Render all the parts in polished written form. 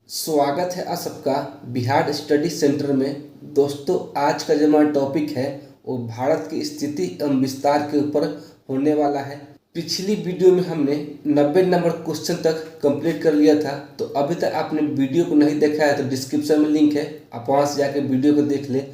स्वागत है आप सबका बिहार स्टडी सेंटर में। दोस्तों, आज का जो हमारा टॉपिक है वो भारत की स्थिति एवं विस्तार के ऊपर होने वाला है। पिछली वीडियो में हमने 90 नंबर क्वेश्चन तक कंप्लीट कर लिया था, तो अभी तक आपने वीडियो को नहीं देखा है तो डिस्क्रिप्शन में लिंक है, आप वहाँ से जाकर वीडियो को देख ले।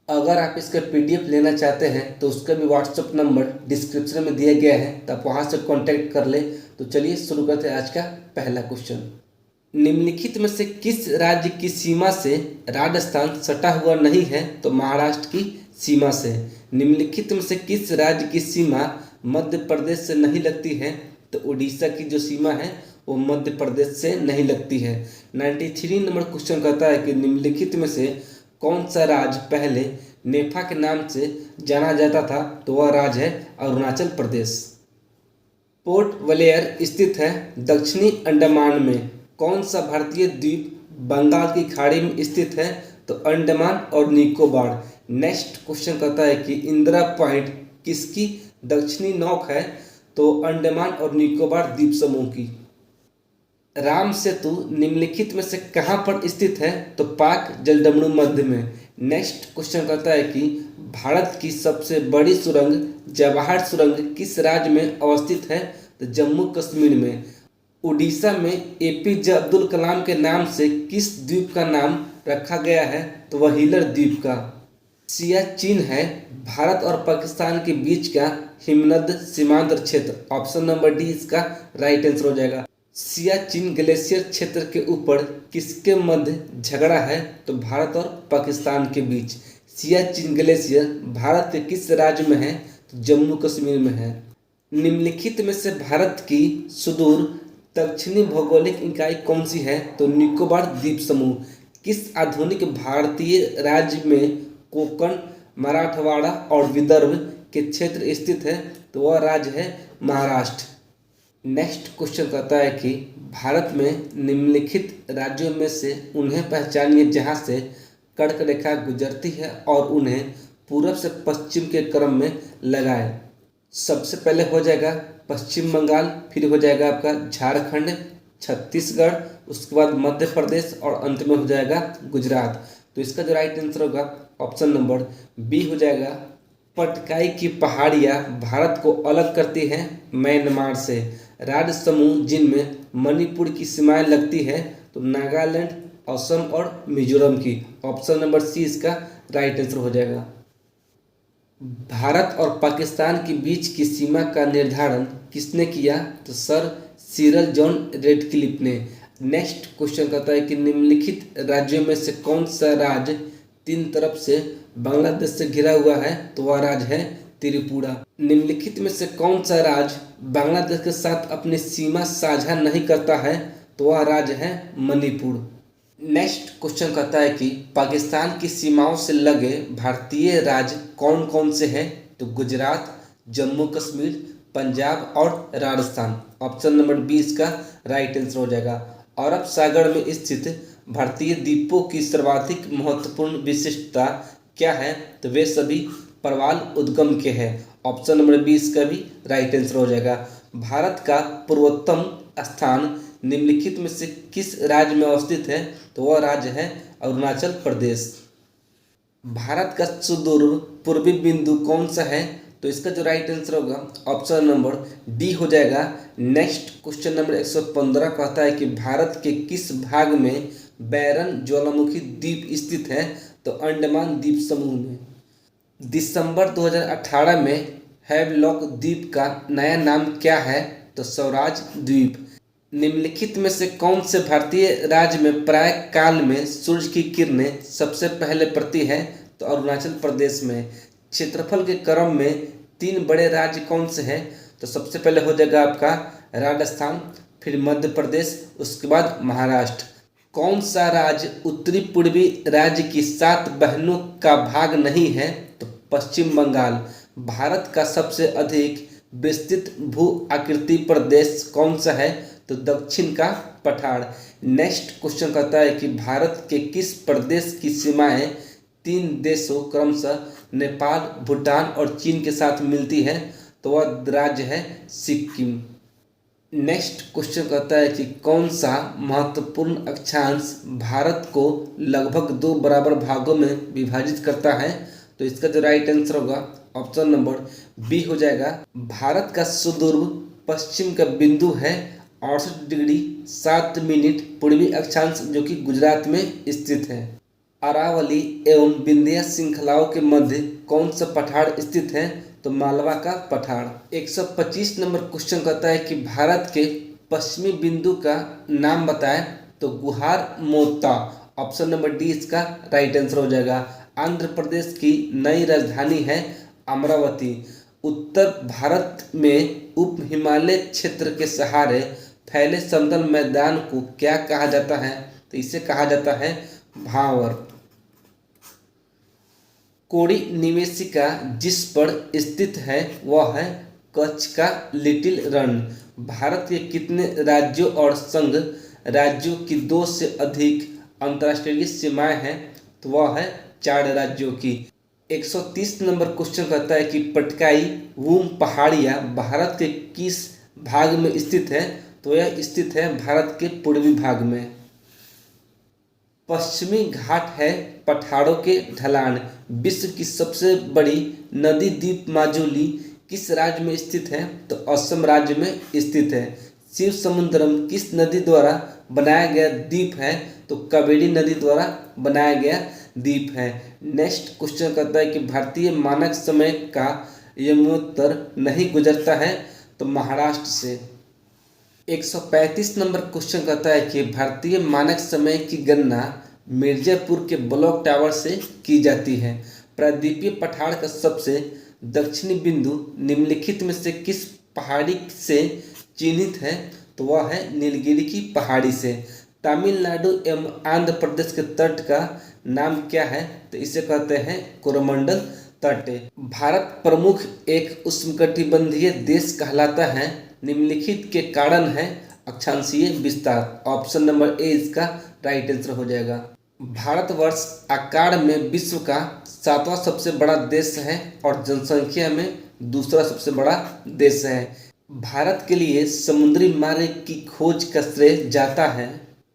अगर आप इसका पीडीएफ लेना चाहते हैं तो उसका भी व्हाट्सएप नंबर डिस्क्रिप्शन में दिया गया है, तो आप वहाँ से कॉन्टैक्ट कर ले। तो चलिए शुरू करते हैं आज का पहला क्वेश्चन। निम्नलिखित में से किस राज्य की सीमा से राजस्थान सटा हुआ नहीं है? तो महाराष्ट्र की सीमा से। निम्नलिखित में से किस राज्य की सीमा मध्य प्रदेश से नहीं लगती है? तो उड़ीसा की जो सीमा है वो मध्य प्रदेश से नहीं लगती है। 93 नंबर क्वेश्चन कहता है कि निम्नलिखित में से कौन सा राज्य पहले नेफा के नाम से जाना जाता था? तो वह राज्य है अरुणाचल प्रदेश। पोर्ट ब्लेयर स्थित है दक्षिणी अंडमान में। कौन सा भारतीय द्वीप बंगाल की खाड़ी में स्थित है? तो अंडमान और निकोबार। नेक्स्ट क्वेश्चन कहता है कि इंदिरा पॉइंट किसकी दक्षिणी नौक है? तो अंडमान और निकोबार द्वीप समूह की। राम सेतु निम्नलिखित में से कहाँ पर स्थित है? तो पाक जलडमरू मध्य में। नेक्स्ट क्वेश्चन कहता है कि भारत की सबसे बड़ी सुरंग जवाहर सुरंग किस राज्य में अवस्थित है? तो जम्मू कश्मीर में। उड़ीसा में एपीजे अब्दुल कलाम के नाम से किस द्वीप का नाम रखा गया है? तो वह व्हीलर द्वीप का। सियाचिन है भारत और पाकिस्तान के बीच का हिमनद सीमांत क्षेत्र। ऑप्शन नंबर डी इसका राइट आंसर हो जाएगा। सियाचिन ग्लेशियर क्षेत्र के ऊपर किसके मध्य झगड़ा है? तो भारत और पाकिस्तान के बीच। सियाचिन ग्लेशियर भारत के किस राज्य में है? तो जम्मू कश्मीर में है। निम्नलिखित में से भारत की सुदूर दक्षिणी भौगोलिक इकाई कौन सी है? तो निकोबार द्वीप समूह। किस आधुनिक भारतीय राज्य में कोंकण, मराठवाड़ा और विदर्भ के क्षेत्र स्थित है? तो वह राज्य है महाराष्ट्र। नेक्स्ट क्वेश्चन कहता है कि भारत में निम्नलिखित राज्यों में से उन्हें पहचानिए जहां से कर्क रेखा गुजरती है और उन्हें पूर्व से पश्चिम के क्रम में लगाए। सबसे पहले हो जाएगा पश्चिम बंगाल, फिर हो जाएगा आपका झारखंड, छत्तीसगढ़, उसके बाद मध्य प्रदेश और अंत में हो जाएगा गुजरात। तो इसका जो राइट आंसर होगा ऑप्शन नंबर बी हो जाएगा। पटकाई की पहाड़ियाँ भारत को अलग करती हैं म्यांमार से। राज्य समूह जिनमें मणिपुर की सीमाएं लगती है तो नागालैंड, असम और मिजोरम की। ऑप्शन नंबर सी इसका राइट आंसर हो जाएगा। भारत और पाकिस्तान के बीच की सीमा का निर्धारण किसने किया? तो सर सिरल जॉन रेडक्लिफ ने। नेक्स्ट क्वेश्चन कहता है कि निम्नलिखित राज्यों में से कौन सा राज्य तीन तरफ से बांग्लादेश से घिरा हुआ है? तो वह राज्य है त्रिपुरा। निम्नलिखित में से कौन सा राज्य बांग्लादेश के साथ अपनी सीमा साझा नहीं करता है? तो वह राज्य है मणिपुर। नेक्स्ट क्वेश्चन कहता है कि पाकिस्तान की सीमाओं से लगे भारतीय राज्य कौन कौन से हैं? तो गुजरात, जम्मू कश्मीर, पंजाब और राजस्थान। ऑप्शन नंबर बी इसका राइट आंसर हो जाएगा। अरब सागर में स्थित भारतीय द्वीपों की सर्वाधिक महत्वपूर्ण विशिष्टता क्या है? तो वे सभी प्रवाल उद्गम के हैं। ऑप्शन नंबर बी इसका भी राइट आंसर हो जाएगा। भारत का पूर्वोत्तम स्थान निम्नलिखित में से किस राज्य में अवस्थित है? तो वह राज्य है अरुणाचल प्रदेश। भारत का सुदूर पूर्वी बिंदु कौन सा है? तो इसका जो राइट आंसर होगा ऑप्शन नंबर डी हो जाएगा। नेक्स्ट क्वेश्चन नंबर 115 कहता है कि भारत के किस भाग में बैरन ज्वालामुखी द्वीप स्थित है? तो अंडमान द्वीप समूह में। दिसंबर 2018 में हैवलॉक द्वीप का नया नाम क्या है? तो स्वराज द्वीप। निम्नलिखित में से कौन से भारतीय राज्य में प्राय काल में सूर्य की किरणें सबसे पहले पड़ती है? तो अरुणाचल प्रदेश में। क्षेत्रफल के क्रम में तीन बड़े राज्य कौन से हैं? तो सबसे पहले हो जाएगा आपका राजस्थान, फिर मध्य प्रदेश, उसके बाद महाराष्ट्र। कौन सा राज्य उत्तरी पूर्वी राज्य की 7 बहनों का भाग नहीं है? तो पश्चिम बंगाल। भारत का सबसे अधिक विस्तृत भू आकृति प्रदेश कौन सा है? तो दक्षिण का पठार। नेक्स्ट क्वेश्चन कहता है कि भारत के किस प्रदेश की सीमाएं तीन देशों क्रमशः नेपाल, भूटान और चीन के साथ मिलती है? तो वह राज्य है सिक्किम। नेक्स्ट क्वेश्चन कहता है कि कौन सा महत्वपूर्ण अक्षांश भारत को लगभग दो बराबर भागों में विभाजित करता है। तो इसका जो राइट आंसर होगा ऑप्शन नंबर बी हो जाएगा। भारत का सुदूर पश्चिम का बिंदु है 68 डिग्री 7 मिनट पूर्वी अक्षांश, जो कि गुजरात में स्थित है। अरावली एवं विंध्य श्रृंखलाओं के मध्य कौन सा पठार स्थित है। तो मालवा का पठार। 125 नंबर क्वेश्चन कहता है कि भारत के पश्चिमी बिंदु का नाम बताएं। तो गुहार मोता, ऑप्शन नंबर डी इसका राइट आंसर हो जाएगा। आंध्र प्रदेश की नई राजधानी है अमरावती। उत्तर भारत में उप हिमालय क्षेत्र के सहारे फैले समतल मैदान को क्या कहा जाता है। तो इसे कहा जाता है भांवर। कोड़ी निवेशिका जिस पर स्थित है वह है कच्छ का लिटिल रन। भारत के कितने राज्यों और संघ राज्यों की 2 से अधिक अंतर्राष्ट्रीय सीमाएं हैं। तो वह है 4 राज्यों की। 130 नंबर क्वेश्चन कहता है कि पटकाई वूम पहाड़ियाँ भारत के किस भाग में स्थित है। तो यह स्थित है भारत के पूर्वी भाग में। पश्चिमी घाट है पठारों के ढलान। विश्व की सबसे बड़ी नदी द्वीप माजुली किस राज्य में स्थित है। तो असम राज्य में स्थित है। शिव समुद्रम किस नदी द्वारा बनाया गया द्वीप है। तो कावेरी नदी द्वारा बनाया गया द्वीप है। नेक्स्ट क्वेश्चन कहता है कि भारतीय मानक समय का यमुनोत्तर नहीं गुजरता है। तो महाराष्ट्र से। 135 नंबर क्वेश्चन कहता है कि भारतीय मानक समय की गणना मिर्जापुर के ब्लॉक टावर से की जाती है। प्रायद्वीपीय पठार का सबसे दक्षिणी बिंदु निम्नलिखित में से किस पहाड़ी से चिन्हित है। तो वह है नीलगिरी की पहाड़ी से। तमिलनाडु एवं आंध्र प्रदेश के तट का नाम क्या है। तो इसे कहते हैं कोरोमंडल तट। भारत प्रमुख एक उष्णकटिबंधीय देश कहलाता है। निम्नलिखित के कारण है अक्षांशीय विस्तार। ऑप्शन नंबर ए इसका राइट आंसर हो जाएगा। भारतवर्ष आकार में विश्व का 7वां सबसे बड़ा देश है और जनसंख्या में दूसरा सबसे बड़ा देश है। भारत के लिए समुद्री मार्ग की खोज का श्रेय जाता है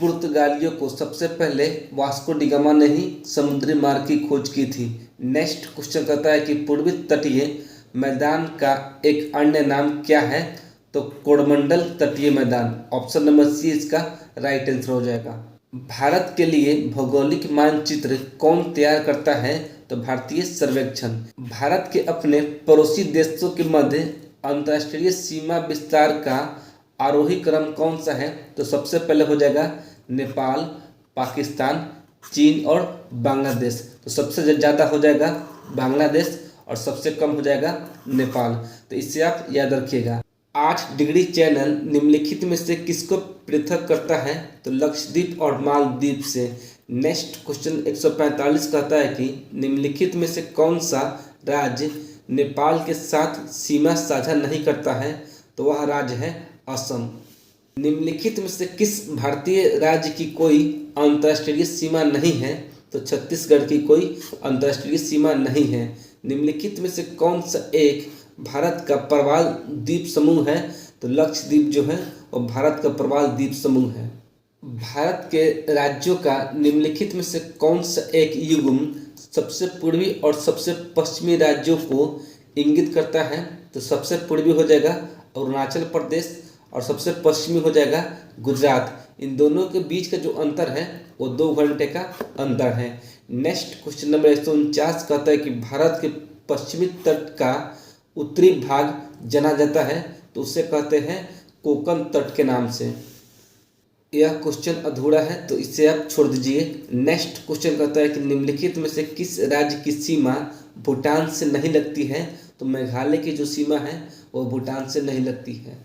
पुर्तगालियों को। सबसे पहले वास्को डी गामा ने ही समुद्री मार्ग की खोज की थी। नेक्स्ट क्वेश्चन कहता है कि पूर्वी तटीय मैदान का एक अन्य नाम क्या है। तो कोरोमंडल तटीय मैदान। ऑप्शन नंबर सी इसका राइट आंसर हो जाएगा। भारत के लिए भौगोलिक मानचित्र कौन तैयार करता है। तो भारतीय सर्वेक्षण। भारत के अपने पड़ोसी देशों के मध्य अंतर्राष्ट्रीय सीमा विस्तार का आरोही क्रम कौन सा है। तो सबसे पहले हो जाएगा नेपाल, पाकिस्तान, चीन और बांग्लादेश। तो सबसे ज़्यादा हो जाएगा बांग्लादेश और सबसे कम हो जाएगा नेपाल। तो इससे आप याद रखिएगा। 8 डिग्री चैनल निम्नलिखित में से किसको पृथक करता है। तो लक्षद्वीप और मालदीव से। नेक्स्ट क्वेश्चन 145 कहता है कि निम्नलिखित में से कौन सा राज्य नेपाल के साथ सीमा साझा नहीं करता है। तो वह राज्य है असम। निम्नलिखित में से किस भारतीय राज्य की कोई अंतर्राष्ट्रीय सीमा नहीं है। तो छत्तीसगढ़ की कोई अंतर्राष्ट्रीय सीमा नहीं है। निम्नलिखित में से कौन सा एक भारत का प्रवाल द्वीप समूह है। तो लक्षद्वीप जो है वो भारत का प्रवाल द्वीप समूह है। भारत के राज्यों का निम्नलिखित में से कौन सा एक युग्म सबसे पूर्वी और सबसे पश्चिमी राज्यों को इंगित करता है। तो सबसे पूर्वी हो जाएगा अरुणाचल प्रदेश और सबसे पश्चिमी हो जाएगा गुजरात। इन दोनों के बीच का जो अंतर है वो 2 घंटे का अंतर है। नेक्स्ट क्वेश्चन नंबर 149 कहता है कि भारत के पश्चिमी तट का उत्तरी भाग जाना जाता है। तो उसे कहते हैं कोंकण तट के नाम से। यह क्वेश्चन अधूरा है तो इसे आप छोड़ दीजिए। नेक्स्ट क्वेश्चन कहता है कि निम्नलिखित में से किस राज्य की सीमा भूटान से नहीं लगती है। तो मेघालय की जो सीमा है वो भूटान से नहीं लगती है।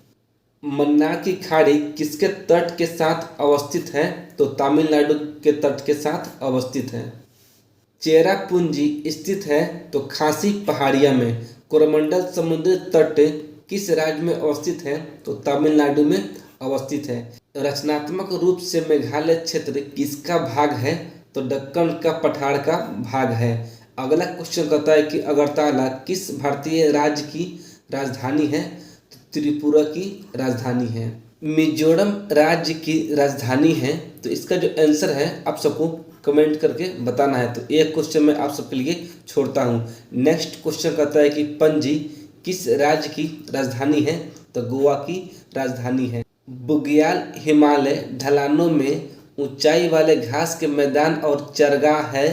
मन्नार की खाड़ी किसके तट के साथ अवस्थित है। तो तमिलनाडु के तट के साथ अवस्थित है। चेरापूंजी स्थित है तो खासी पहाड़िया में। कोरोमंडल समुद्री तट किस राज्य में अवस्थित है। तो तमिलनाडु में अवस्थित है। रचनात्मक रूप से मेघालय क्षेत्र किसका भाग है। तो दक्कन का पठार का भाग है। अगला क्वेश्चन कहता है कि अगरतला किस भारतीय राज्य की राजधानी है। तो त्रिपुरा की राजधानी है। मिजोरम राज्य की राजधानी है। तो इसका जो आंसर है आप सबको कमेंट करके बताना है। तो एक क्वेश्चन मैं आप सबके लिए छोड़ता हूँ। नेक्स्ट क्वेश्चन कहता है कि पणजी किस राज्य की राजधानी है? तो गोवा की राजधानी है। बुग्याल हिमालय ढलानों में ऊंचाई वाले घास के मैदान और चरगाह है।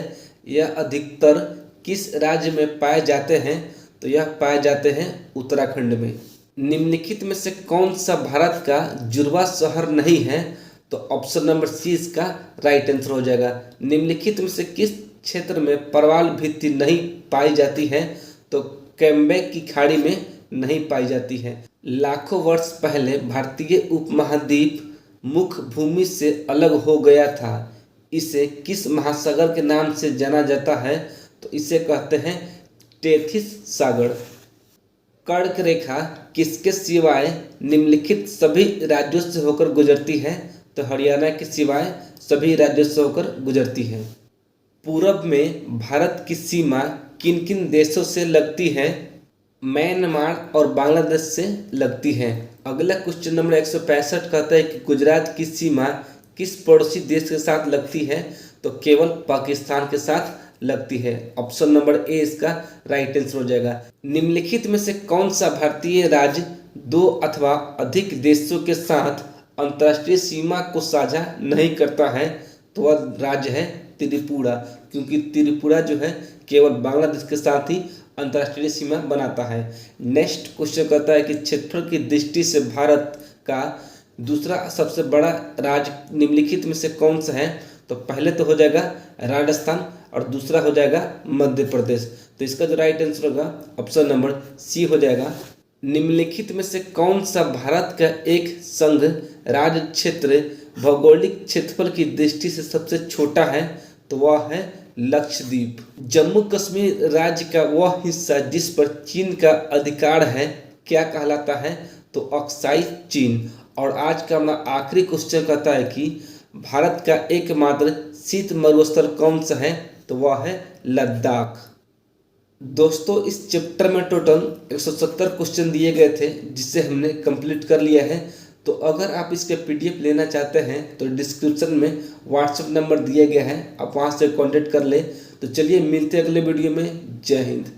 यह अधिकतर किस राज्य में पाए जाते हैं? तो यह पाए जाते हैं उत्तराखंड में। निम्नलिखित में से कौन सा भारत का जुड़वा शहर नहीं है? तो ऑप्शन नंबर सी इसका राइट आंसर हो जाएगा। निम्नलिखित में से किस क्षेत्र में परवाल भित्ति नहीं पाई जाती है? तो कैम्बेक की खाड़ी में नहीं पाई जाती है। लाखों वर्ष पहले भारतीय उपमहाद्वीप मुख्य भूमि से अलग हो गया था। इसे किस महासागर के नाम से जाना जाता है? तो इसे कहते हैं टेथिस सागर। कर्क रेखा किसके सिवाय निम्नलिखित सभी राज्यों से होकर गुजरती है? तो हरियाणा के सिवाय सभी राज्यों से होकर गुजरती है। पूरब में भारत की सीमा किन किन देशों से लगती है? म्यांमार और बांग्लादेश से लगती है। अगला क्वेश्चन नंबर 165 कहता है कि गुजरात की सीमा किस पड़ोसी देश के साथ लगती है? तो केवल पाकिस्तान के साथ लगती है। ऑप्शन नंबर ए इसका राइट आंसर हो जाएगा। निम्नलिखित में से कौन सा भारतीय राज्य दो अथवा अधिक देशों के साथ अंतर्राष्ट्रीय सीमा को साझा नहीं करता है? तो वह राज्य है त्रिपुरा, क्योंकि त्रिपुरा जो है केवल बांग्लादेश के साथ ही अंतर्राष्ट्रीय सीमा बनाता है। नेक्स्ट क्वेश्चन कहता है कि क्षेत्रफल की दृष्टि से भारत का दूसरा सबसे बड़ा राज्य निम्नलिखित में से कौन सा है? तो पहले तो हो जाएगा राजस्थान और दूसरा हो जाएगा मध्य प्रदेश। तो इसका जो राइट आंसर होगा ऑप्शन नंबर सी हो जाएगा। निम्नलिखित में से कौन सा भारत का एक संघ राज्य क्षेत्र भौगोलिक क्षेत्रफल की दृष्टि से सबसे छोटा है? तो वह है लक्षद्वीप। जम्मू कश्मीर राज्य का वह हिस्सा जिस पर चीन का अधिकार है क्या कहलाता है? तो अक्साई चीन। और आज का हमारा आखिरी क्वेश्चन कहता है कि भारत का एकमात्र शीत मरुस्थल कौन सा है? तो वह है लद्दाख। दोस्तों इस चैप्टर में टोटल 170 क्वेश्चन दिए गए थे जिसे हमने कंप्लीट कर लिया है। तो अगर आप इसके पीडीएफ लेना चाहते हैं तो डिस्क्रिप्शन में व्हाट्सएप नंबर दिया गया है, आप वहां से कांटेक्ट कर ले। तो चलिए मिलते हैं अगले वीडियो में। जय हिंद।